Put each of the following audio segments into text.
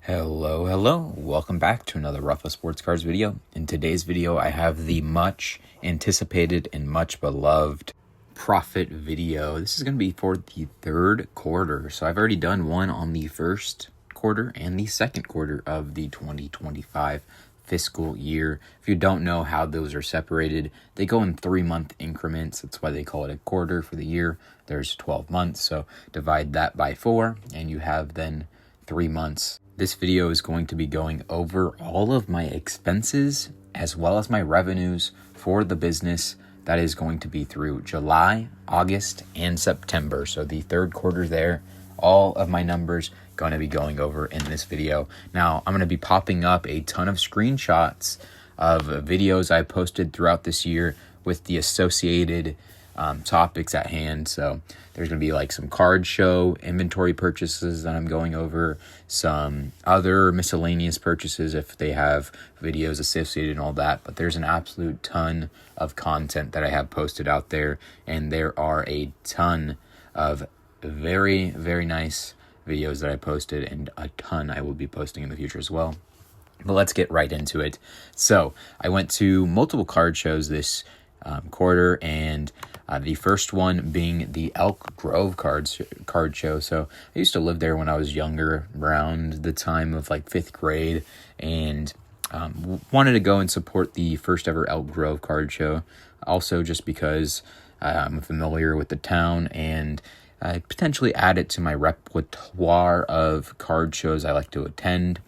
Hello. Welcome back to another Ruffa Sports Cards video. In today's video, I have the much anticipated and much beloved profit video. This is going to be for the third quarter. So I've already done one on the first quarter and the second quarter of the 2025 fiscal year. If you don't know how those are separated, they go in 3-month increments. That's why they call it a quarter for the year. There's 12 months. So divide that by 4 and you have then 3 months. This video is going to be going over all of my expenses as well as my revenues for the business. That is going to be through July, August, and September. So the third quarter there, all of my numbers going to be going over in this video. Now, I'm going to be popping up a ton of screenshots of videos I posted throughout this year with the associated topics at hand. So there's going to be like some card show inventory purchases that I'm going over, some other miscellaneous purchases if they have videos associated and all that. But there's an absolute ton of content that I have posted out there, and there are a ton of very, very nice videos that I posted, and a ton I will be posting in the future as well. But let's get right into it. So I went to multiple card shows this quarter, and the first one being the Elk Grove card show. So I used to live there when I was younger, around the time of like 5th grade, and wanted to go and support the first ever Elk Grove card show. Also just because I'm familiar with the town, and I potentially add it to my repertoire of card shows I like to attend.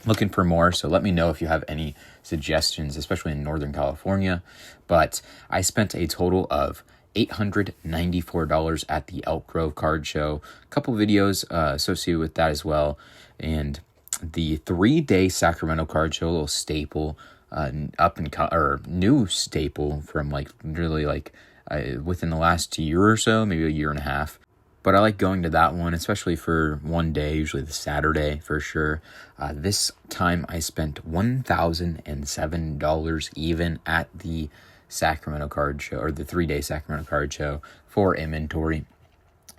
Looking for more, so let me know if you have any suggestions, especially in Northern California. But I spent a total of $894 at the Elk Grove card show. A couple videos associated with that as well. And the 3-day Sacramento card show, a little staple, new staple from like really like within the last year or so, maybe a year and a half. But I like going to that one, especially for one day, usually the Saturday for sure. This time I spent $1,007 even at the Sacramento card show, or the 3-day Sacramento card show for inventory.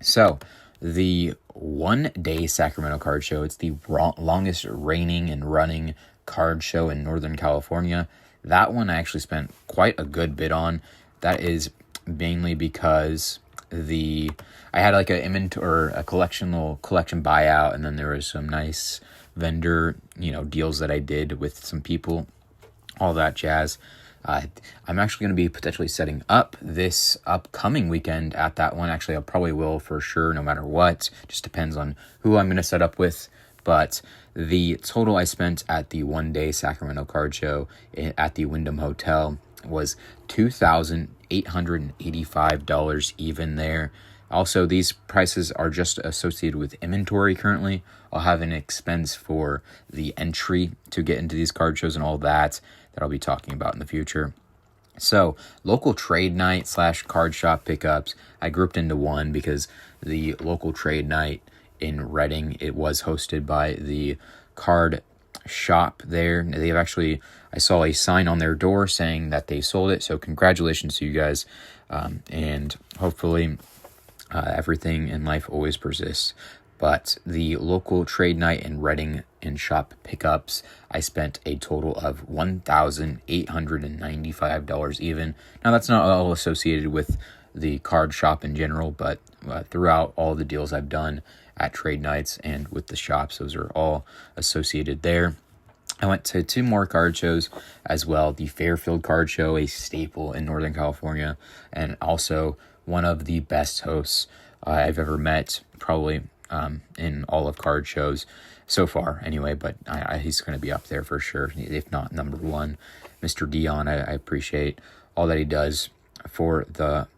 So the 1-day Sacramento card show, it's the longest reigning and running card show in Northern California. That one I actually spent quite a good bit on. That is mainly because I had like a little collection buyout, and then there was some nice vendor, deals that I did with some people, all that jazz. I'm actually going to be potentially setting up this upcoming weekend at that one. Actually, I probably will for sure, no matter what. Just depends on who I'm going to set up with. But the total I spent at the 1-day Sacramento card show at the Wyndham Hotel was $2,885 even there. Also, these prices are just associated with inventory currently. I'll have an expense for the entry to get into these card shows and all that I'll be talking about in the future. So, local trade night / card shop pickups, I grouped into one because the local trade night in Reading, it was hosted by the card shop there. I saw a sign on their door saying that they sold it, so congratulations to you guys, and hopefully everything in life always persists. But the local trade night in Reading and shop pickups, I spent a total of $1,895 even. Now, that's not all associated with the card shop in general, but throughout all the deals I've done at trade nights and with the shops, those are all associated there. I went to 2 more card shows as well. The Fairfield card show, a staple in Northern California, and also one of the best hosts I've ever met, probably in all of card shows so far anyway, but he's going to be up there for sure, if not number one. Mr. Dion, I appreciate all that he does for the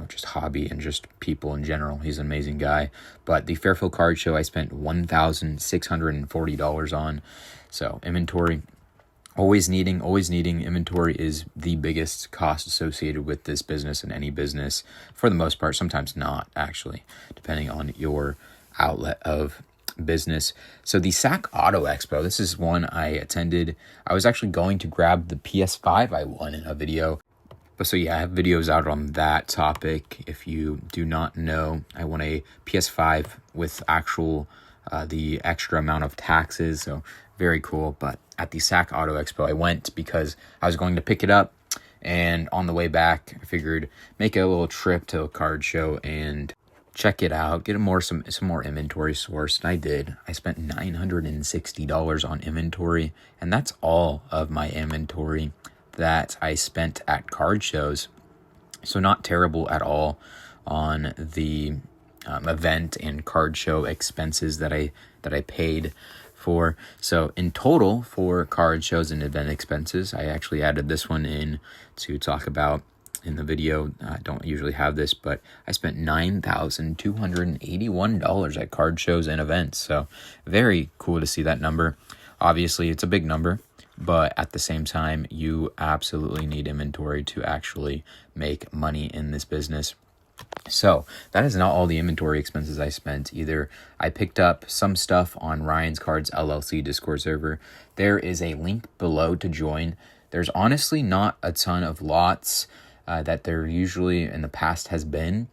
just hobby and just people in general. He's an amazing guy. But the Fairfield card show, I spent $1,640 on. So inventory, always needing inventory is the biggest cost associated with this business and any business for the most part. Sometimes not, actually, depending on your outlet of business. So the SAC Auto Expo, this is one I attended. I was actually going to grab the PS5 I won in a video. But so yeah, I have videos out on that topic. If you do not know, I won a PS5 with actual the extra amount of taxes. So very cool. But at the SAC Auto Expo, I went because I was going to pick it up. And on the way back, I figured make a little trip to a card show and check it out, get some more inventory sourced. And I did. I spent $960 on inventory, and that's all of my inventory that I spent at card shows. So not terrible at all on the event and card show expenses that I paid for. So in total for card shows and event expenses, I actually added this one in to talk about in the video. I don't usually have this, but I spent $9,281 at card shows and events. So very cool to see that number. Obviously, it's a big number, but at the same time, you absolutely need inventory to actually make money in this business. So that is not all the inventory expenses I spent either. I picked up some stuff on Ryan's Cards LLC Discord server. There is a link below to join. There's honestly not a ton of lots that there usually in the past has been.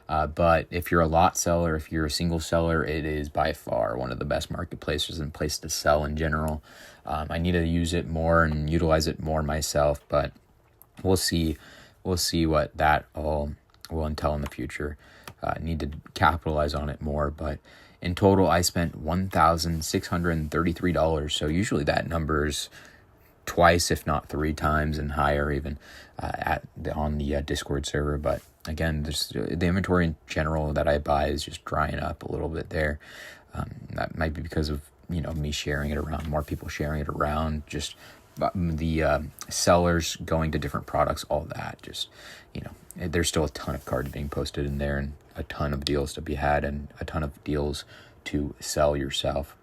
But if you're a lot seller, if you're a single seller, it is by far one of the best marketplaces and place to sell in general. I need to use it more and utilize it more myself, but we'll see what that all will entail in the future. Need to capitalize on it more, but in total, I spent $1,633. So usually that number is twice, if not three times, and higher even on the Discord server. But again, the inventory in general that I buy is just drying up a little bit there. That might be because of me sharing it around, more people sharing it around, just the sellers going to different products, all that. Just there's still a ton of cards being posted in there, and a ton of deals to be had, and a ton of deals to sell yourself.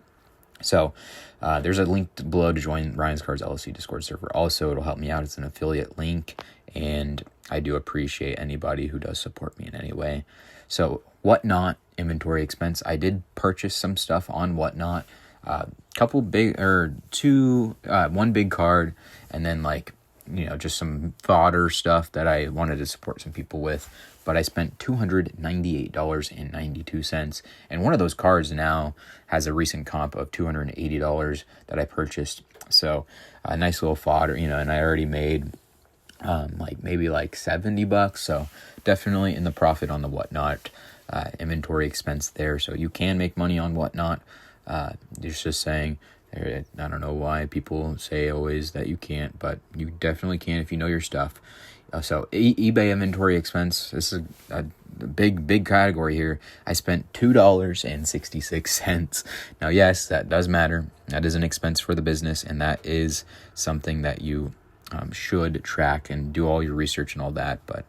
So there's a link below to join Ryan's Cards LLC Discord server. Also, it'll help me out. It's an affiliate link, and I do appreciate anybody who does support me in any way. So Whatnot inventory expense. I did purchase some stuff on Whatnot. One big card, and then just some fodder stuff that I wanted to support some people with. But I spent $298.92. And one of those cards now has a recent comp of $280 that I purchased. So a nice little fodder, and I already made maybe $70. So definitely in the profit on the Whatnot inventory expense there. So you can make money on Whatnot. Just saying, I don't know why people say always that you can't, but you definitely can if you know your stuff. So eBay inventory expense, this is a big category here. I spent $2.66. Now, yes, that does matter. That is an expense for the business, and that is something that you should track and do all your research and all that. But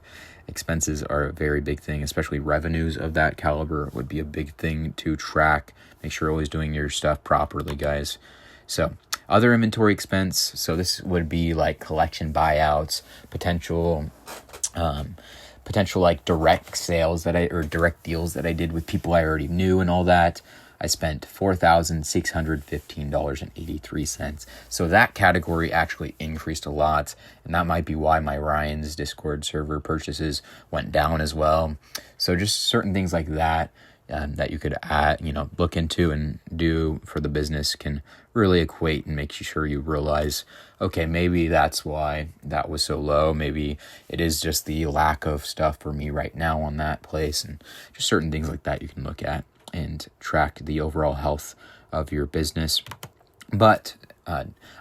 expenses are a very big thing, especially revenues of that caliber would be a big thing to track. Make sure you're always doing your stuff properly, guys. So other inventory expense. So this would be collection buyouts, potential direct sales or direct deals that I did with people I already knew and all that. I spent $4,615.83. So that category actually increased a lot, and that might be why my Ryan's Discord server purchases went down as well. So just certain things like that that you could add, look into and do for the business can really equate and make sure you realize, okay, maybe that's why that was so low. Maybe it is just the lack of stuff for me right now on that place, and just certain things like that you can look at and track the overall health of your business. But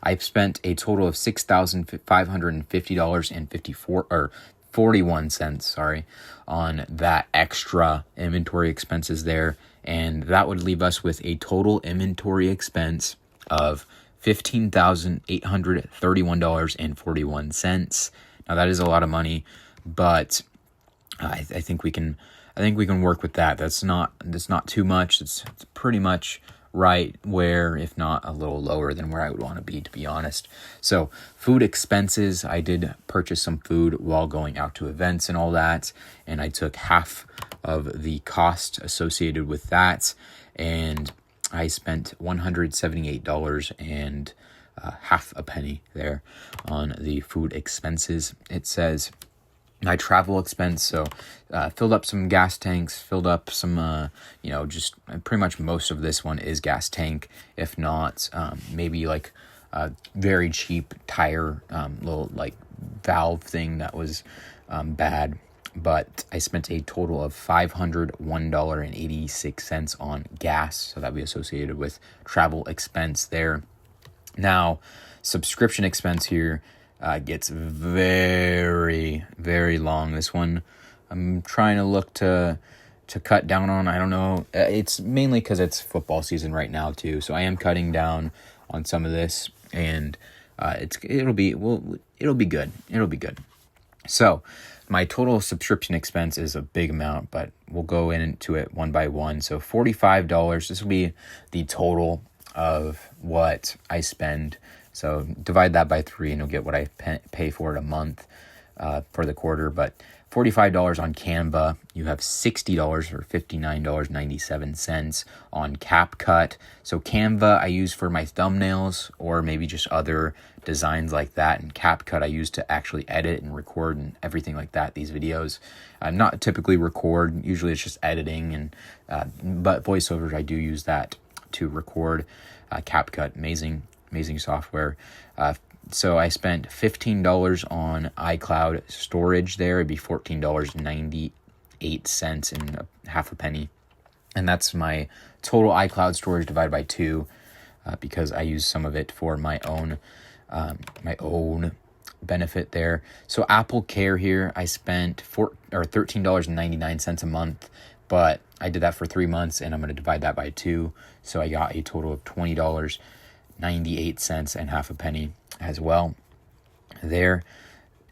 I've spent a total of $6,550.41 on that extra inventory expenses there, and that would leave us with a total inventory expense of $15,831.41. Now that is a lot of money, but I think we can work with that. That's not too much. It's pretty much right where, if not a little lower than where I would want to be honest. So food expenses, I did purchase some food while going out to events and all that, and I took half of the cost associated with that, and I spent $178 and half a penny there on the food expenses. It says my travel expense. So filled up some gas tanks, filled up some, just pretty much most of this one is gas tank. If not, maybe like a very cheap tire, little like valve thing that was bad. But I spent a total of $501.86 on gas. So that would be associated with travel expense there. Now, subscription expense here gets very, very long. This one I'm trying to look to cut down on. I don't know. It's mainly because it's football season right now too. So I am cutting down on some of this, and it'll be good. It'll be good. So my total subscription expense is a big amount, but we'll go into it one by one. So $45. This will be the total of what I spend. So divide that by 3 and you'll get what I pay for it a month for the quarter. But $45 on Canva. You have $60 or $59.97 on CapCut. So Canva I use for my thumbnails or maybe just other designs like that. And CapCut I use to actually edit and record and everything like that, these videos. Not typically record. Usually it's just editing, and but voiceovers I do use that to record. CapCut, amazing software. So I spent $15 on iCloud storage there. It'd be $14.98 and half a penny. And that's my total iCloud storage divided by 2 because I use some of it for my own benefit there. So Apple Care here, I spent $13.99 a month, but I did that for 3 months, and I'm going to divide that by 2. So I got a total of $20.98 and half a penny as well there.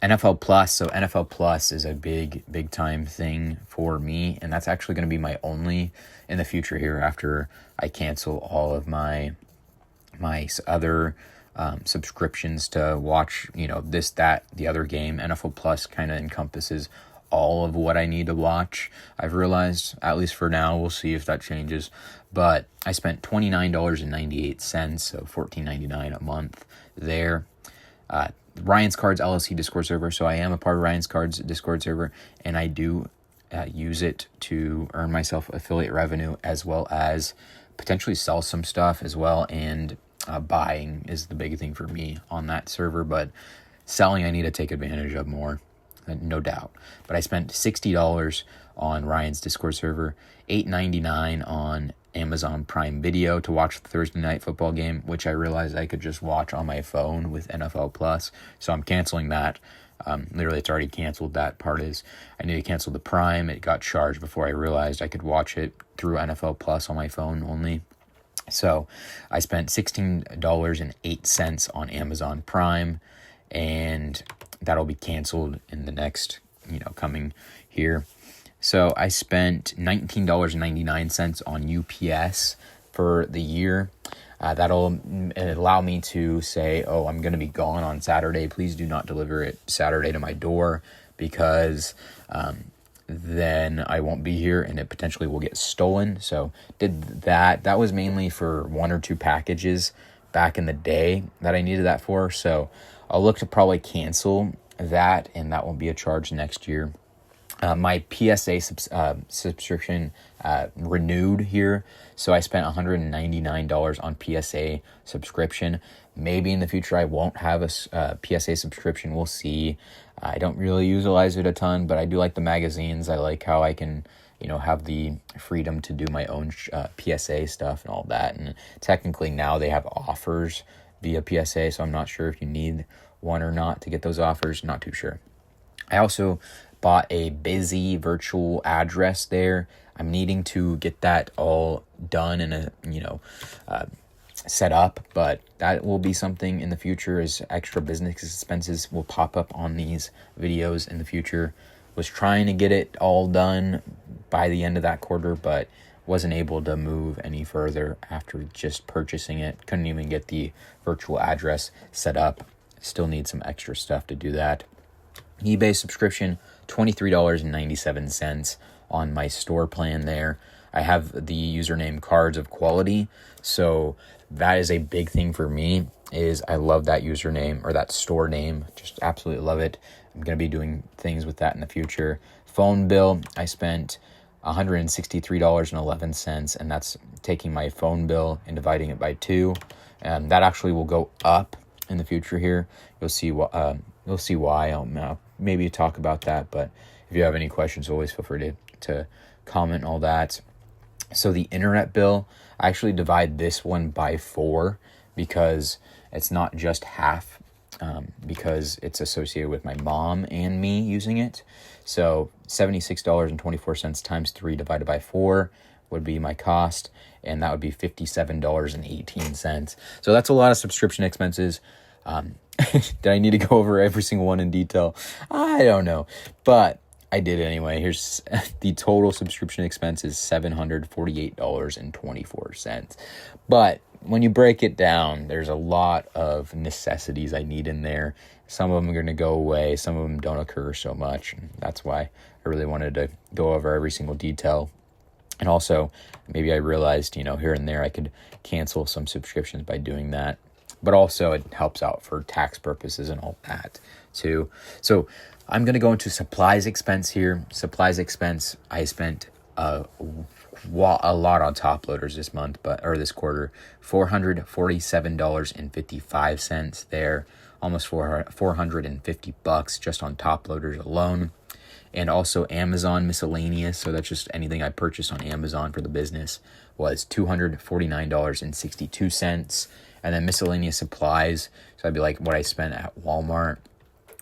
NFL Plus. So NFL Plus is a big time thing for me, and that's actually going to be my only in the future here after I cancel all of my other subscriptions to watch, this, that, the other game. NFL Plus kind of encompasses all of what I need to watch. I've realized, at least for now, we'll see if that changes. But I spent $29.98, so $14.99 a month there. Ryan's Cards LLC Discord server. So I am a part of Ryan's Cards Discord server, and I do use it to earn myself affiliate revenue as well as potentially sell some stuff as well. And buying is the big thing for me on that server, but selling I need to take advantage of more, no doubt. But I spent $60 on Ryan's Discord server, $8.99 on Amazon Prime Video to watch the Thursday night football game, which I realized I could just watch on my phone with NFL Plus. So I'm canceling that. Literally, it's already canceled. That part is, I need to cancel the Prime. It got charged before I realized I could watch it through NFL Plus on my phone only. So I spent $16.08 on Amazon Prime, and that'll be canceled in the next, coming here. So I spent $19.99 on UPS for the year. That'll allow me to say, oh, I'm going to be gone on Saturday. Please do not deliver it Saturday to my door, because then I won't be here and it potentially will get stolen. So did that. That was mainly for 1 or 2 packages back in the day that I needed that for. So I'll look to probably cancel that, and that won't be a charge next year. My PSA subscription renewed here, so I spent $199 on PSA subscription. Maybe in the future I won't have a PSA subscription. We'll see. I don't really utilize it a ton, but I do like the magazines. I like how I can, have the freedom to do my own PSA stuff and all that. And technically now they have offers via PSA, so I'm not sure if you need one or not to get those offers. Not too sure. I also bought a busy virtual address there. I'm needing to get that all done and set up, but that will be something in the future as extra business expenses will pop up on these videos in the future. Was trying to get it all done by the end of that quarter, but wasn't able to move any further after just purchasing it. Couldn't even get the virtual address set up. Still need some extra stuff to do that. eBay subscription, $23.97 on my store plan there. I have the username Cards of Quality, so that is a big thing for me. Is I love that username or that store name. Just absolutely love it. I'm going to be doing things with that in the future. Phone bill, I spent $163.11, and that's taking my phone bill and dividing it by 2. And that actually will go up in the future here. You'll see why. I'll maybe talk about that, but if you have any questions, always feel free to comment all that. So the internet bill, I actually divide this one by 4 because it's not just half, because it's associated with my mom and me using it. So $76.24 times 3 divided by 4 would be my cost, and that would be $57.18. So that's a lot of subscription expenses. Did I need to go over every single one in detail? I don't know, but I did anyway. Here's the total subscription expense is $748.24. But when you break it down, there's a lot of necessities I need in there. Some of them are going to go away. Some of them don't occur so much. That's why I really wanted to go over every single detail. And also, maybe I realized, here and there I could cancel some subscriptions by doing that. But also it helps out for tax purposes and all that too. So I'm going to go into supplies expense here. Supplies expense, I spent a lot on top loaders this this quarter. $447.55 there, almost $450 just on top loaders alone. And also Amazon miscellaneous, so that's just anything I purchased on Amazon for the business, was $249.62. And then miscellaneous supplies, so that'd be like what I spent at Walmart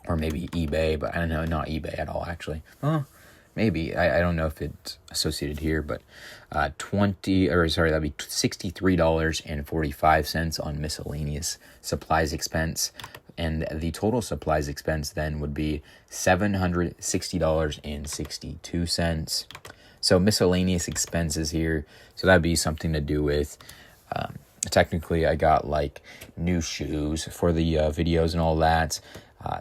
or maybe eBay, but I don't know, not eBay at all actually. Maybe, I don't know if it's associated here, but that'd be $63.45 on miscellaneous supplies expense. And the total supplies expense then would be $760.62. So miscellaneous expenses here, so that'd be something to do with, technically I got like new shoes for the videos and all that,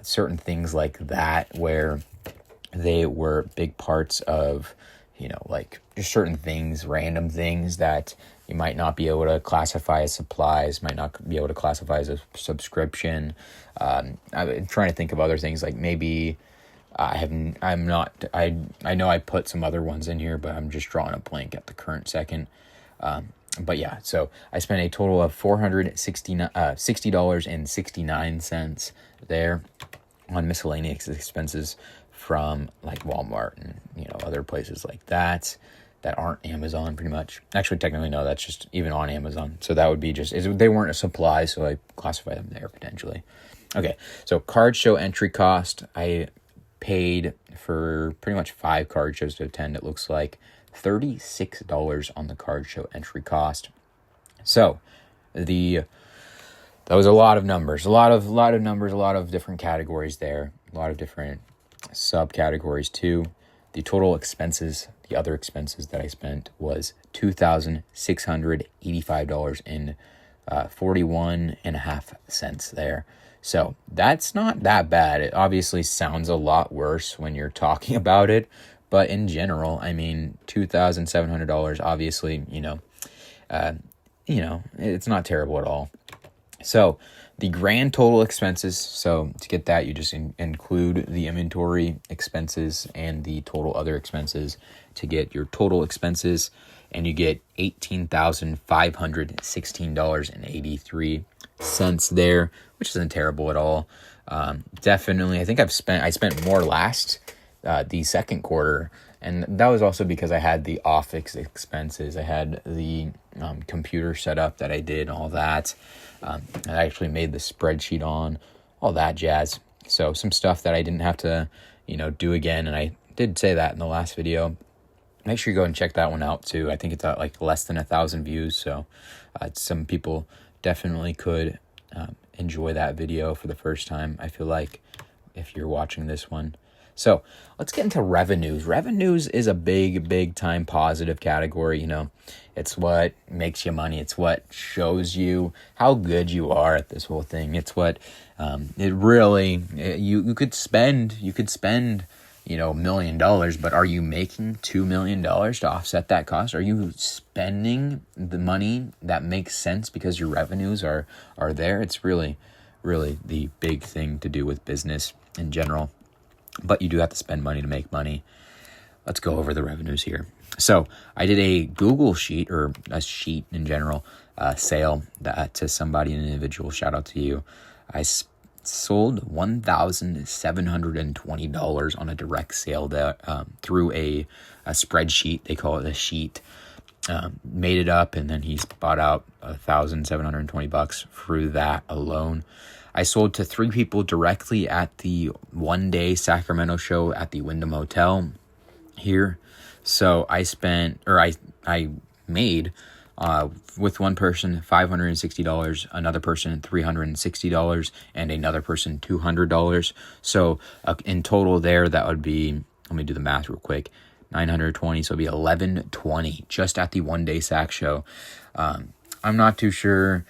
certain things like that where they were big parts of, like just certain things, random things that you might not be able to classify as supplies, might not be able to classify as a subscription. I'm trying to think of other things, like maybe I know I put some other ones in here, but I'm just drawing a blank at the current second. But yeah, so I spent a total of $60.69 there on miscellaneous expenses from like Walmart and other places like that aren't Amazon pretty much. Actually, technically no, that's just even on Amazon. So that would be they weren't a supply, so I classify them there potentially. Okay, so card show entry cost, I paid for pretty much 5 card shows to attend. It looks like $36 on the card show entry cost. So that was a lot of numbers, a lot of numbers, a lot of different categories there, a lot of different subcategories too. The total expenses, the other expenses that I spent was $2,685.41.5 there. So that's not that bad. It obviously sounds a lot worse when you're talking about it, but in general, I mean, $2,700, obviously, it's not terrible at all. So the grand total expenses, so to get that, you just include the inventory expenses and the total other expenses to get your total expenses, and you get $18,516.83 there, which isn't terrible at all. Definitely, I think I spent more the second quarter, and that was also because I had the office expenses. I had the computer setup that I did, all that. I actually made the spreadsheet on, all that jazz. So some stuff that I didn't have to, do again, and I did say that in the last video. Make sure you go and check that one out too. I think it's at like less than 1,000 views, so some people definitely could enjoy that video for the first time, I feel like, if you're watching this one. So let's get into revenues. Revenues is a big time positive category. It's what makes you money. It's what shows you how good you are at this whole thing. It's what you could spend, $1 million, but are you making $2 million to offset that cost? Are you spending the money that makes sense because your revenues are there? It's really, really the big thing to do with business in general, but you do have to spend money to make money. Let's go over the revenues here. So I did a Google sheet, or a sheet in general, sale that to somebody, an individual. Shout out to you. I sold $1,720 on a direct sale that through a spreadsheet. They call it a sheet. Made it up, and then he's bought out $1,720 through that alone. I sold to 3 people directly at the one-day Sacramento show at the Wyndham Hotel here. So I made with one person $560, another person $360, and another person $200. So in total there, that would be, let me do the math real quick, 920, so it'd be 1120 just at the one-day SAC show. I'm not too sure.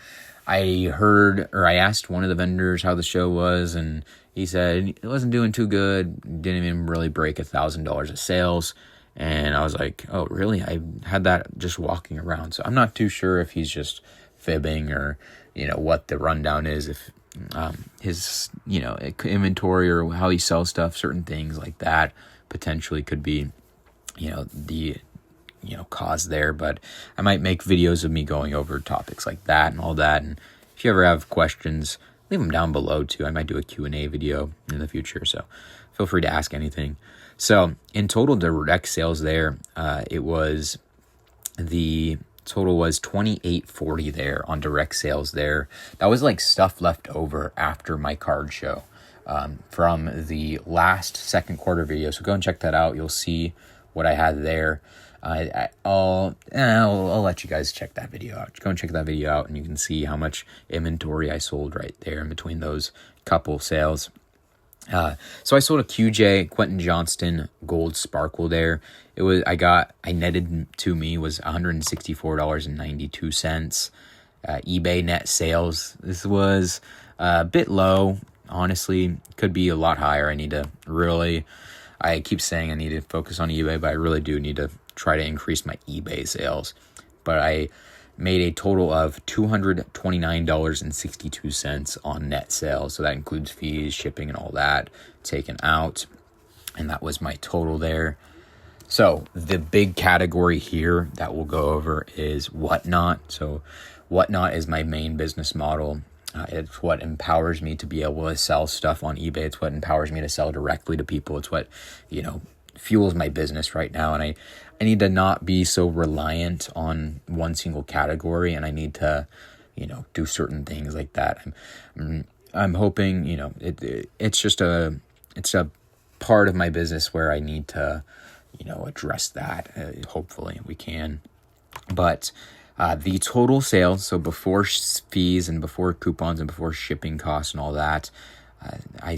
I asked one of the vendors how the show was, and he said it wasn't doing too good, didn't even really break $1,000 of sales. And I was like, oh, really? I had that just walking around. So I'm not too sure if he's just fibbing, or, what the rundown is, if his, inventory or how he sells stuff, certain things like that potentially could be, the, cause there. But I might make videos of me going over topics like that and all that. And if you ever have questions, leave them down below too. I might do a Q&A video in the future. So feel free to ask anything. So in total direct sales there, the total was $2,840 there on direct sales there. That was like stuff left over after my card show from the last second quarter video. So go and check that out. You'll see what I had there. I'll let you guys check that video out. Go and check that video out, and you can see how much inventory I sold right there in between those couple sales. So I sold a QJ Quentin Johnston gold sparkle there. I netted to me was $164.92. eBay net sales, this was a bit low, honestly. Could be a lot higher. I keep saying I need to focus on eBay, but I really do need to try to increase my eBay sales. But I made a total of $229.62 on net sales. So that includes fees, shipping, and all that taken out. And that was my total there. So the big category here that we'll go over is Whatnot. So Whatnot is my main business model. It's what empowers me to be able to sell stuff on eBay. It's what empowers me to sell directly to people. It's what, fuels my business right now. And I need to not be so reliant on one single category, and I need to, do certain things like that. I'm hoping, it's a part of my business where I need to, address that. Hopefully we can. But the total sales, so before fees and before coupons and before shipping costs and all that, I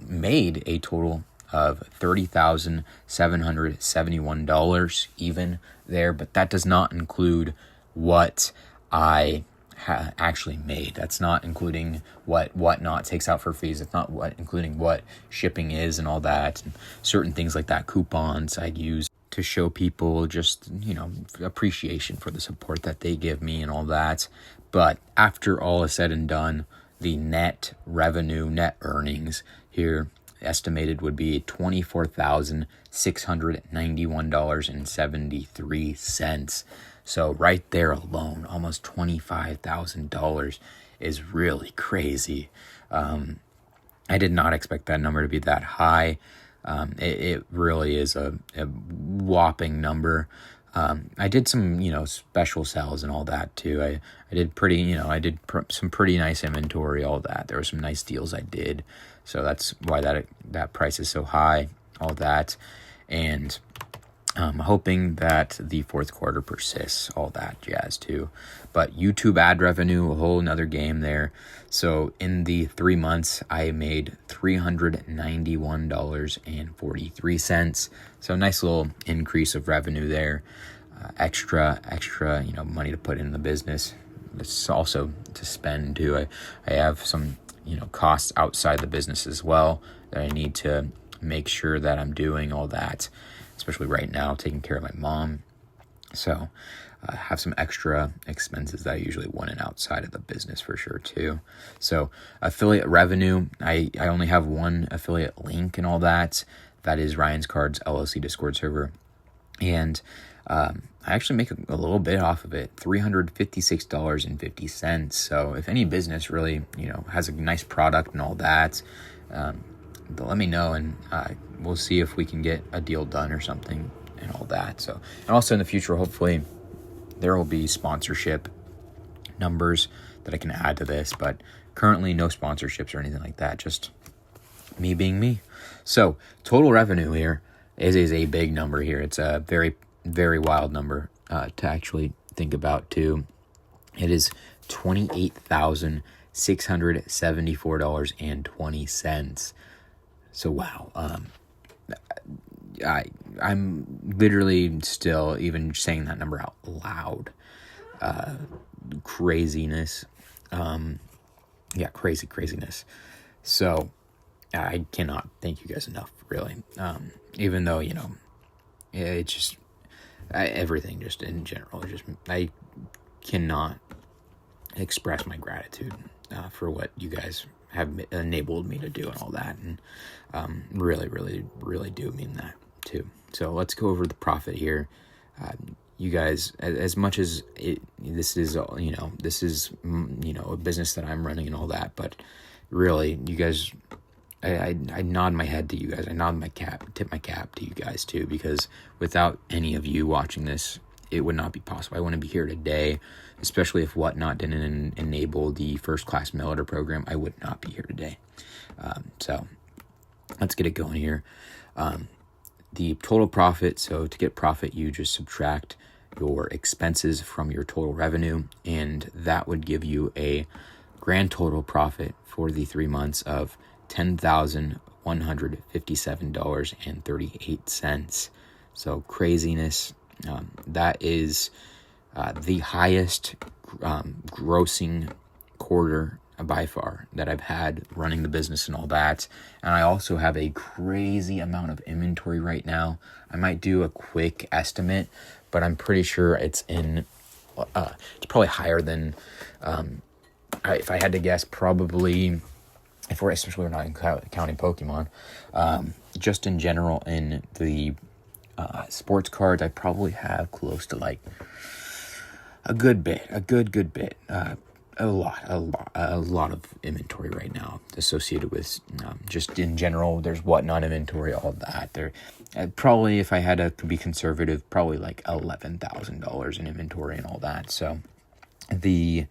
made a total of $30,771 even there, but that does not include what I actually made. That's not including what Whatnot takes out for fees. It's not including what shipping is and all that, and certain things like that. Coupons I'd use to show people just, appreciation for the support that they give me and all that. But after all is said and done, the net revenue, net earnings here estimated would be $24,691.73. So right there alone, almost $25,000 is really crazy. I did not expect that number to be that high. It really is a whopping number. I did some, special sales and all that too. I did some pretty nice inventory, all that. There were some nice deals I did. So that's why that price is so high, all that. And I'm hoping that the fourth quarter persists, all that jazz too. But YouTube ad revenue, a whole nother game there. So in the 3 months, I made $391.43. So nice little increase of revenue there. Extra, money to put in the business. It's also to spend too. I have some, costs outside the business as well that I need to, make sure that I'm doing all that, especially right now, taking care of my mom. So have some extra expenses that I usually want in outside of the business for sure too. So affiliate revenue, I only have one affiliate link and all that. That is Ryan's Cards LLC Discord server. And I actually make a little bit off of it, $356.50. So if any business really, has a nice product and all that, let me know, and we'll see if we can get a deal done or something and all that. So, and also in the future, hopefully there will be sponsorship numbers that I can add to this, but currently no sponsorships or anything like that, just me being me. So total revenue here is a big number here. It's a very, very wild number to actually think about too. It is $28,674.20. So wow, I'm literally still even saying that number out loud. Craziness. Craziness. So I cannot thank you guys enough, really. Even though, it's just everything just in general, I cannot express my gratitude for what you guys have enabled me to do and all that. And really, really, really do mean that too. So let's go over the profit here. You guys, as much as this is, this is, a business that I'm running and all that, but really, you guys, I nod my head to you guys. I tip my cap to you guys too, because without any of you watching this, it would not be possible. I wouldn't be here today, especially if Whatnot didn't enable the first class mail order program. I would not be here today. So let's get it going here. The total profit. So to get profit, you just subtract your expenses from your total revenue, and that would give you a grand total profit for the 3 months of $10,157.38. So craziness. That is the highest grossing quarter by far that I've had running the business and all that. And I also have a crazy amount of inventory right now. I might do a quick estimate, but I'm pretty sure it's probably higher than, if I had to guess, probably, especially we're not counting Pokemon, just in general in the sports cards, I probably have close to like a good bit, a lot of inventory right now associated with just in general. There's Whatnot inventory, all that. There probably, if I had to be conservative, probably like $11,000 in inventory and all that. So the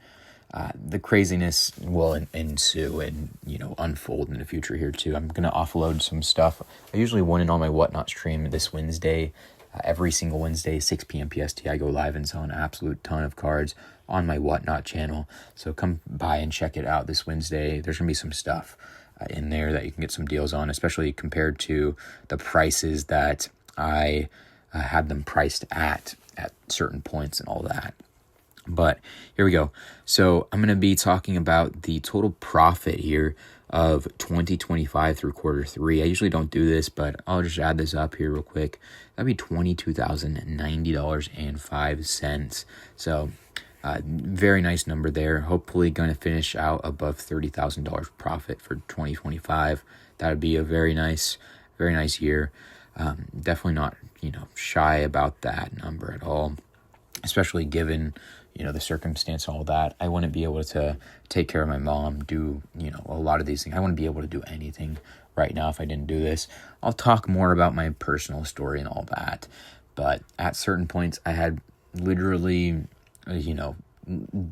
craziness will ensue and unfold in the future here too. I'm gonna offload some stuff. I usually want it on my Whatnot stream this Wednesday. Every single Wednesday, 6 p.m. PST, I go live and sell an absolute ton of cards on my Whatnot channel. So come by and check it out this Wednesday. There's gonna be some stuff in there that you can get some deals on, especially compared to the prices that I had them priced at certain points and all that. But here we go. So I'm going to be talking about the total profit here of 2025 through quarter 3. I usually don't do this, but I'll just add this up here real quick. That'd be $22,090.05. So very nice number there. Hopefully going to finish out above $30,000 profit for 2025. That would be a very nice year. Definitely not, shy about that number at all, especially given the circumstance and all that. I wouldn't be able to take care of my mom, do, a lot of these things. I wouldn't be able to do anything right now if I didn't do this. I'll talk more about my personal story and all that. But at certain points, I had literally,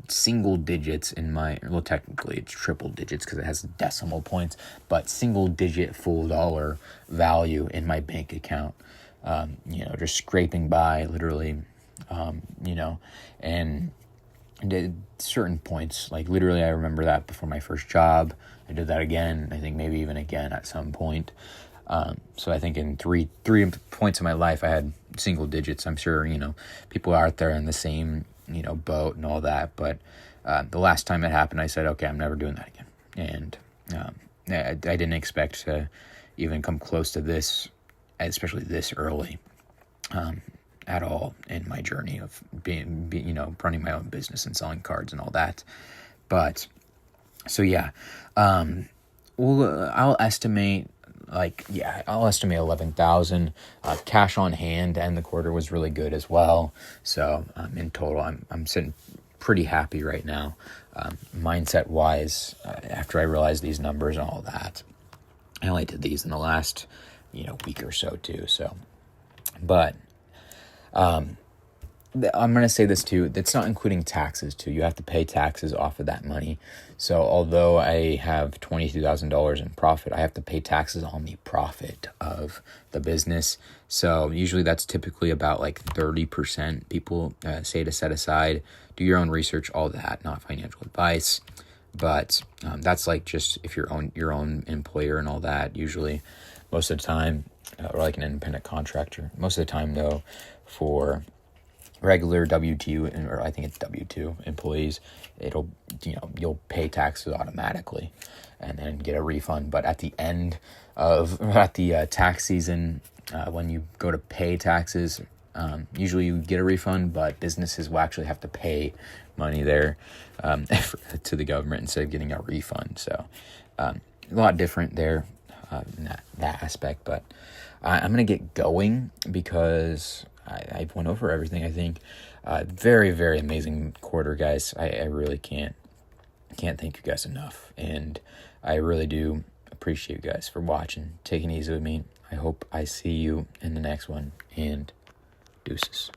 single digits in my, well, technically it's triple digits because it has decimal points, but single digit full dollar value in my bank account, just scraping by literally, and did certain points, like literally I remember that before my first job. I did that again, I think maybe even again at some point. So I think in three points in my life I had single digits. I'm sure, people out there in the same, boat and all that. But the last time it happened, I said, okay, I'm never doing that again. And I didn't expect to, even come close to this, especially this early, at all in my journey of being running my own business and selling cards and all that. But so yeah, I'll estimate 11,000. Cash on hand and the quarter was really good as well. So in total, I'm sitting pretty happy right now, mindset wise. After I realized these numbers and all that, I only did these in the last week or so too. So, but I'm going to say this too, that's not including taxes too. You have to pay taxes off of that money. So although I have $22,000 in profit, I have to pay taxes on the profit of the business. So usually that's typically about like 30% people say to set aside. Do your own research, all that, not financial advice. But that's like just if you're your own employer and all that, usually most of the time, or like an independent contractor. Most of the time though, for regular W-2, or I think it's W-2 employees, you'll pay taxes automatically and then get a refund. But at the tax season, when you go to pay taxes, usually you get a refund, but businesses will actually have to pay money there to the government instead of getting a refund. So a lot different there in that aspect. But I'm going to get going because I went over everything, I think. Very, very amazing quarter, guys. I really can't thank you guys enough. And I really do appreciate you guys for watching, taking it easy with me. I hope I see you in the next one, and deuces.